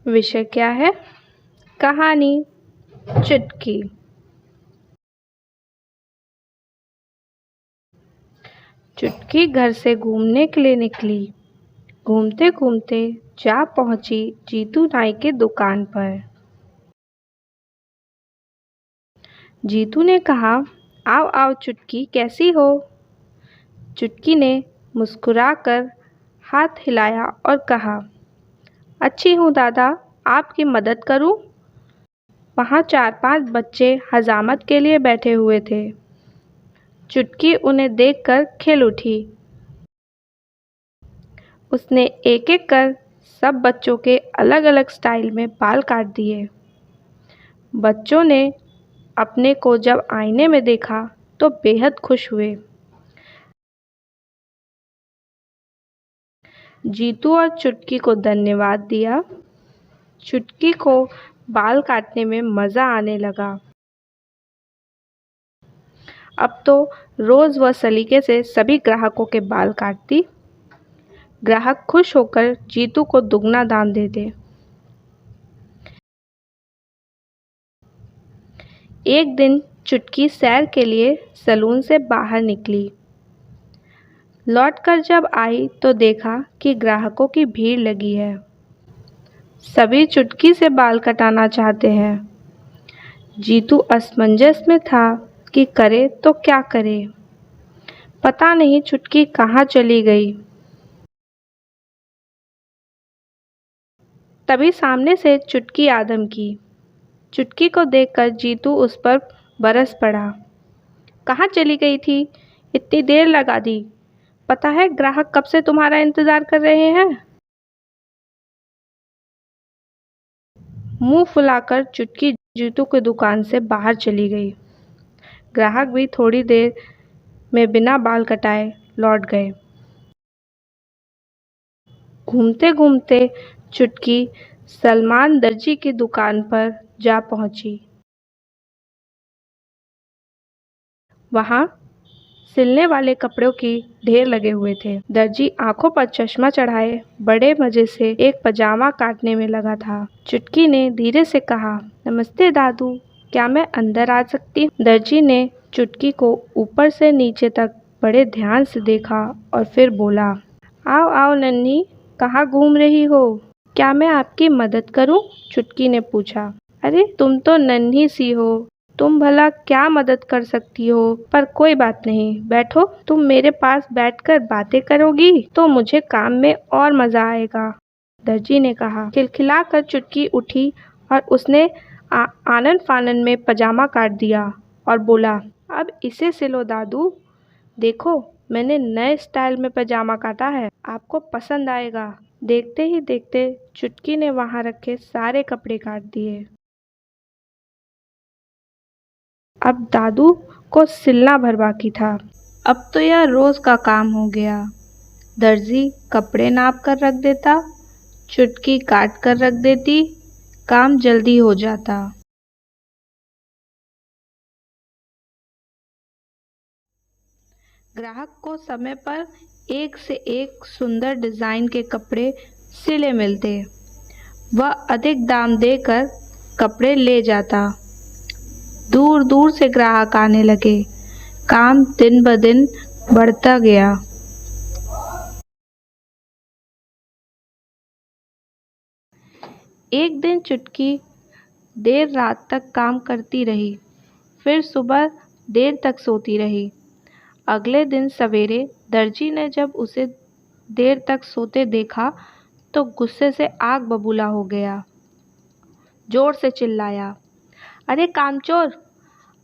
विषय क्या है? कहानी चुटकी। चुटकी घर से घूमने के लिए निकली। घूमते घूमते जा पहुंची जीतू नाई की दुकान पर। जीतू ने कहा, आओ आओ चुटकी, कैसी हो? चुटकी ने मुस्कुराकर हाथ हिलाया और कहा, अच्छी हूँ दादा, आपकी मदद करूँ? वहाँ 4-5 बच्चे हजामत के लिए बैठे हुए थे। चुटकी उन्हें देखकर खिल उठी। उसने एक एक कर सब बच्चों के अलग अलग स्टाइल में बाल काट दिए। बच्चों ने अपने को जब आईने में देखा तो बेहद खुश हुए। जीतू और चुटकी को धन्यवाद दिया। चुटकी को बाल काटने में मज़ा आने लगा। अब तो रोज़ वह सलीके से सभी ग्राहकों के बाल काटती। ग्राहक खुश होकर जीतू को दुगना दाम देते। एक दिन चुटकी सैर के लिए सैलून से बाहर निकली। लौटकर जब आई तो देखा कि ग्राहकों की भीड़ लगी है। सभी चुटकी से बाल कटाना चाहते हैं। जीतू असमंजस में था कि करे तो क्या करे। पता नहीं चुटकी कहाँ चली गई। तभी सामने से चुटकी आदम की। चुटकी को देखकर जीतू उस पर बरस पड़ा। कहाँ चली गई थी? इतनी देर लगा दी। पता है ग्राहक कब से तुम्हारा इंतज़ार कर रहे हैं। मुंह फुलाकर चुटकी जीतू की दुकान से बाहर चली गई। ग्राहक भी थोड़ी देर में बिना बाल कटाए लौट गए। घूमते घूमते चुटकी सलमान दर्जी की दुकान पर जा पहुंची। वहां सिलने वाले कपड़ों की ढेर लगे हुए थे। दर्जी आंखों पर चश्मा चढ़ाए बड़े मजे से एक पजामा काटने में लगा था। चुटकी ने धीरे से कहा, नमस्ते दादू, क्या मैं अंदर आ सकती हूँ? दर्जी ने चुटकी को ऊपर से नीचे तक बड़े ध्यान से देखा और फिर बोला, आओ आओ नन्ही, कहाँ घूम रही हो? क्या मैं आपकी मदद करूं? चुटकी ने पूछा। अरे तुम तो नन्ही सी हो, तुम भला क्या मदद कर सकती हो? पर कोई बात नहीं, बैठो। तुम मेरे पास बैठकर बातें करोगी तो मुझे काम में और मज़ा आएगा, दर्जी ने कहा। खिलखिलाकर चुटकी उठी और उसने आनन फानन में पजामा काट दिया और बोला, अब इसे सिलो दादू। देखो मैंने नए स्टाइल में पजामा काटा है, आपको पसंद आएगा। देखते ही देखते चुटकी ने वहां रखे सारे कपड़े काट दिए। अब दादू को सिलना भर बाकी था। अब तो यह रोज का काम हो गया। दर्जी कपड़े नाप कर रख देता, चुटकी काट कर रख देती, काम जल्दी हो जाता। ग्राहक को समय पर एक से एक सुंदर डिज़ाइन के कपड़े सिले मिलते। वह अधिक दाम देकर कपड़े ले जाता। दूर दूर से ग्राहक आने लगे। काम दिन ब दिन बढ़ता गया। एक दिन चुटकी देर रात तक काम करती रही, फिर सुबह देर तक सोती रही। अगले दिन सवेरे दर्जी ने जब उसे देर तक सोते देखा तो गुस्से से आग बबूला हो गया। जोर से चिल्लाया, अरे कामचोर,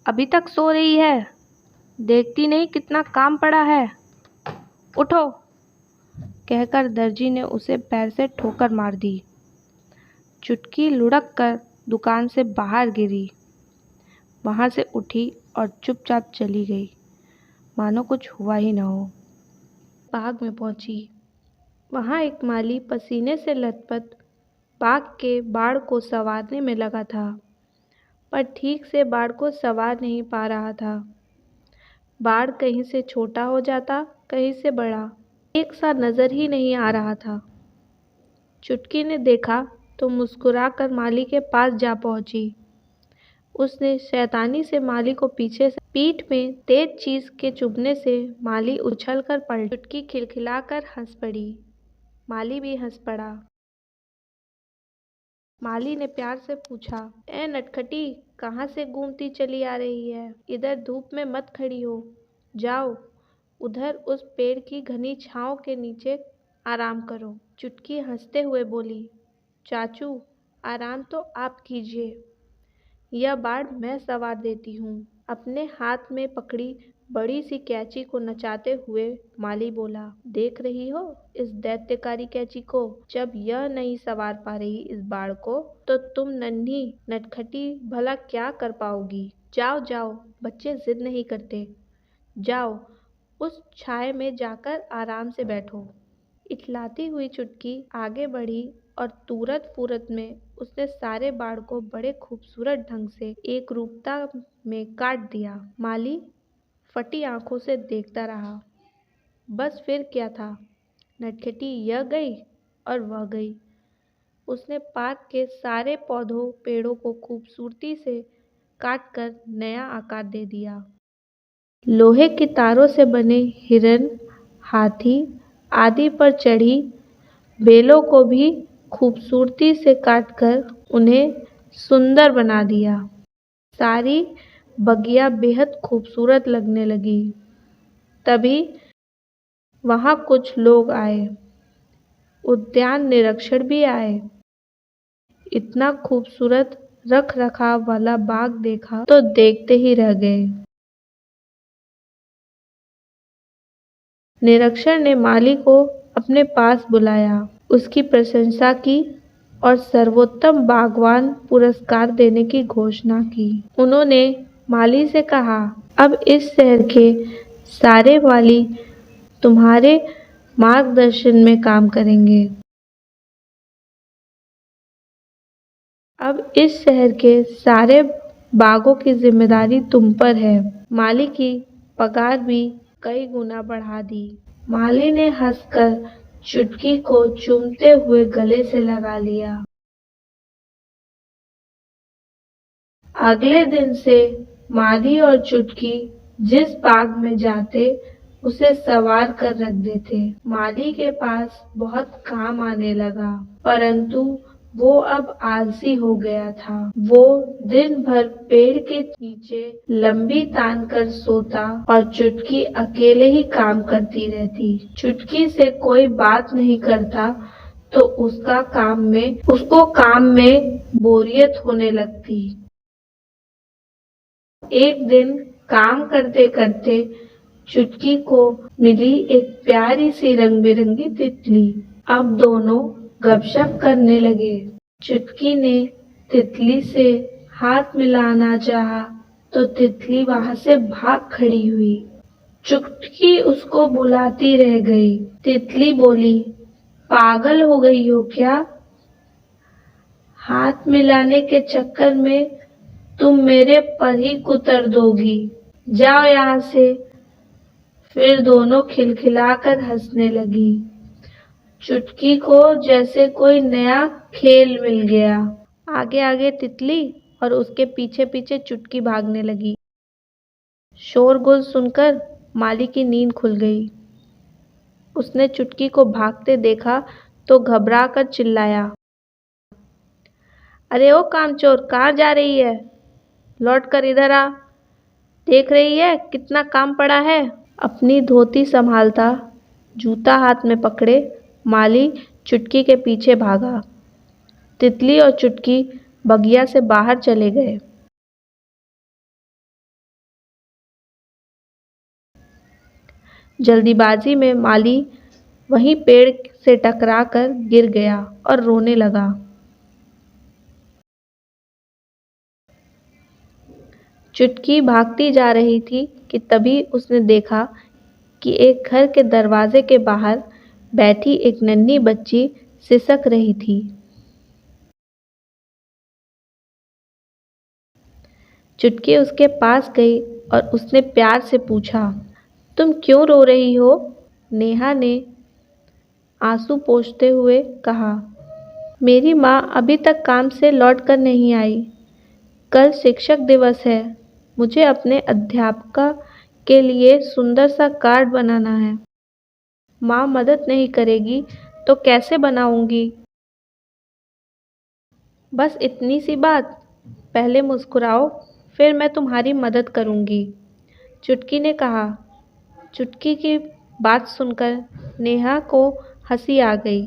अभी तक सो रही है? देखती नहीं कितना काम पड़ा है? उठो, कहकर दर्जी ने उसे पैर से ठोकर मार दी। चुटकी लुढ़क कर दुकान से बाहर गिरी। वहां से उठी और चुपचाप चली गई, मानो कुछ हुआ ही न हो। बाग में पहुंची। वहां एक माली पसीने से लथपथ बाग के बाड़ को संवारने में लगा था, पर ठीक से बाड़ को संवार नहीं पा रहा था। बाड़ कहीं से छोटा हो जाता, कहीं से बड़ा, एक सा नजर ही नहीं आ रहा था। चुटकी ने देखा तो मुस्कुराकर माली के पास जा पहुंची। उसने शैतानी से माली को पीछे से पीठ में तेज चीज के चुभने से माली उछलकर पलटी। चुटकी खिलखिलाकर हंस पड़ी। माली भी हंस पड़ा। माली ने प्यार से पूछा, ए नटखटी, कहाँ से घूमती चली आ रही है? इधर धूप में मत खड़ी हो, जाओ उधर उस पेड़ की घनी छांव के नीचे आराम करो। चुटकी हंसते हुए बोली, चाचू, आराम तो आप कीजिए, यह बाड़ मैं सवार देती हूँ। अपने हाथ में पकड़ी बड़ी सी कैंची को नचाते हुए माली बोला, देख रही हो इस दैत्यकारी कैंची को? जब यह नहीं सवार पा रही इस बाड़ को, तो तुम नन्ही नटखटी भला क्या कर पाओगी? जाओ जाओ, बच्चे जिद नहीं करते, जाओ उस छाए में जाकर आराम से बैठो। इठलाती हुई चुटकी आगे बढ़ी और तुरत फुरत में उसने सारे बाड़ को बड़े खूबसूरत ढंग से एक रूपता में काट दिया। माली फटी आंखों से देखता रहा। बस फिर क्या था, नटखटी यह गई और वह गई। उसने पार्क के सारे पौधों पेड़ों को खूबसूरती से काट कर नया आकार दे दिया। लोहे की तारों से बने हिरन, हाथी आदि पर चढ़ी बेलों को भी खूबसूरती से काटकर उन्हें सुंदर बना दिया। सारी बगिया बेहद खूबसूरत लगने लगी। तभी वहां कुछ लोग आए। उद्यान निरीक्षण भी आए। इतना खूबसूरत रख रखाव वाला बाग देखा तो देखते ही रह गए। निरीक्षण ने माली को अपने पास बुलाया, उसकी प्रशंसा की और सर्वोत्तम बागवान पुरस्कार देने की घोषणा की। उन्होंने माली से कहा, अब इस शहर के सारे माली तुम्हारे मार्गदर्शन में काम करेंगे। अब इस शहर के सारे बागों की जिम्मेदारी तुम पर है। माली की पगार भी कई गुना बढ़ा दी। माली ने हंसकर चुटकी को चूमते हुए गले से लगा लिया। अगले दिन से माली और चुटकी जिस बाग में जाते उसे सवार कर रख देते। माली के पास बहुत काम आने लगा, परंतु वो अब आलसी हो गया था। वो दिन भर पेड़ के नीचे लंबी तान कर सोता और चुटकी अकेले ही काम करती रहती। चुटकी से कोई बात नहीं करता तो उसको काम में बोरियत होने लगती। एक दिन काम करते करते चुटकी को मिली एक प्यारी सी रंग बिरंगी तितली। अब दोनों गपशप करने लगे। चुटकी ने तितली से हाथ मिलाना चाहा तो तितली वहां से भाग खड़ी हुई। चुटकी उसको बुलाती रह गई। तितली बोली, पागल हो गई हो क्या? हाथ मिलाने के चक्कर में तुम मेरे पर ही कुतर दोगी, जाओ यहाँ से। फिर दोनों खिलखिलाकर हंसने लगी। चुटकी को जैसे कोई नया खेल मिल गया। आगे आगे तितली और उसके पीछे पीछे चुटकी भागने लगी। शोरगुल सुनकर माली की नींद खुल गई। उसने चुटकी को भागते देखा तो घबरा कर चिल्लाया, अरे ओ कामचोर, कहाँ जा रही है? लौट कर इधर आ। देख रही है कितना काम पड़ा है? अपनी धोती संभालता, जूता हाथ में पकड़े माली चुटकी के पीछे भागा। तितली और चुटकी बगिया से बाहर चले गए। जल्दीबाजी में माली वहीं पेड़ से टकराकर गिर गया और रोने लगा। चुटकी भागती जा रही थी कि तभी उसने देखा कि एक घर के दरवाजे के बाहर बैठी एक नन्ही बच्ची सिसक रही थी। चुटकी उसके पास गई और उसने प्यार से पूछा, तुम क्यों रो रही हो? नेहा ने आंसू पोंछते हुए कहा, मेरी माँ अभी तक काम से लौट कर नहीं आई। कल शिक्षक दिवस है। मुझे अपने अध्यापिका के लिए सुंदर सा कार्ड बनाना है। माँ मदद नहीं करेगी तो कैसे बनाऊंगी? बस इतनी सी बात। पहले मुस्कुराओ, फिर मैं तुम्हारी मदद करूंगी, चुटकी ने कहा। चुटकी की बात सुनकर नेहा को हंसी आ गई।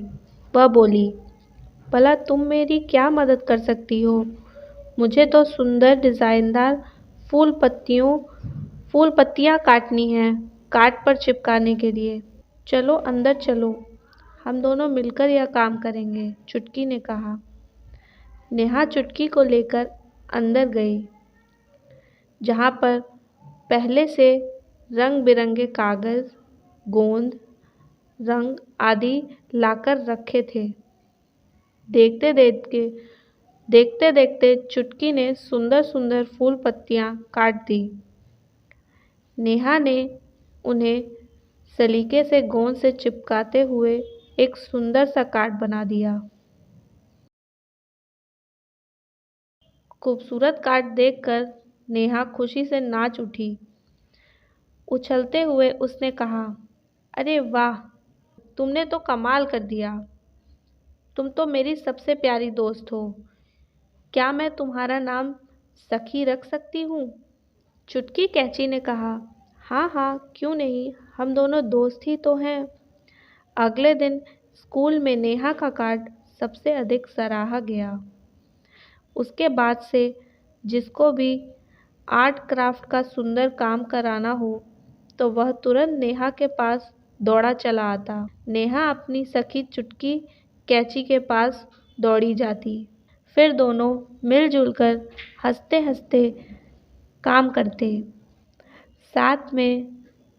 वह बोली, भला तुम मेरी क्या मदद कर सकती हो? मुझे तो सुंदर डिज़ाइनदार फूल पत्तियाँ काटनी हैं कार्ड पर चिपकाने के लिए। चलो अंदर चलो, हम दोनों मिलकर यह काम करेंगे, चुटकी ने कहा। नेहा चुटकी को लेकर अंदर गई, जहाँ पर पहले से रंग बिरंगे कागज़, गोंद, रंग आदि लाकर रखे थे। देखते देखते देखते देखते चुटकी ने सुंदर सुंदर फूल पत्तियाँ काट दी। नेहा ने उन्हें सलीके से गोंद से चिपकाते हुए एक सुंदर सा कार्ड बना दिया। खूबसूरत कार्ड देखकर नेहा खुशी से नाच उठी। उछलते हुए उसने कहा, अरे वाह, तुमने तो कमाल कर दिया। तुम तो मेरी सबसे प्यारी दोस्त हो। क्या मैं तुम्हारा नाम सखी रख सकती हूँ? चुटकी कैंची ने कहा, हाँ हाँ, क्यों नहीं, हम दोनों दोस्त ही तो हैं। अगले दिन स्कूल में नेहा का कार्ड सबसे अधिक सराहा गया। उसके बाद से जिसको भी आर्ट क्राफ्ट का सुंदर काम कराना हो तो वह तुरंत नेहा के पास दौड़ा चला आता। नेहा अपनी सखी चुटकी कैंची के पास दौड़ी जाती। फिर दोनों मिलजुल कर हंसते हंसते काम करते, साथ में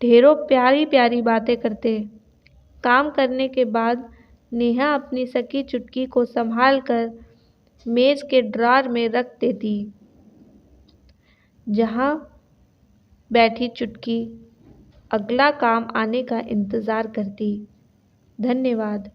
ढेरों प्यारी प्यारी बातें करते। काम करने के बाद नेहा अपनी सखी चुटकी को संभाल कर मेज के ड्रॉर में रख देती, जहाँ बैठी चुटकी अगला काम आने का इंतज़ार करती। धन्यवाद।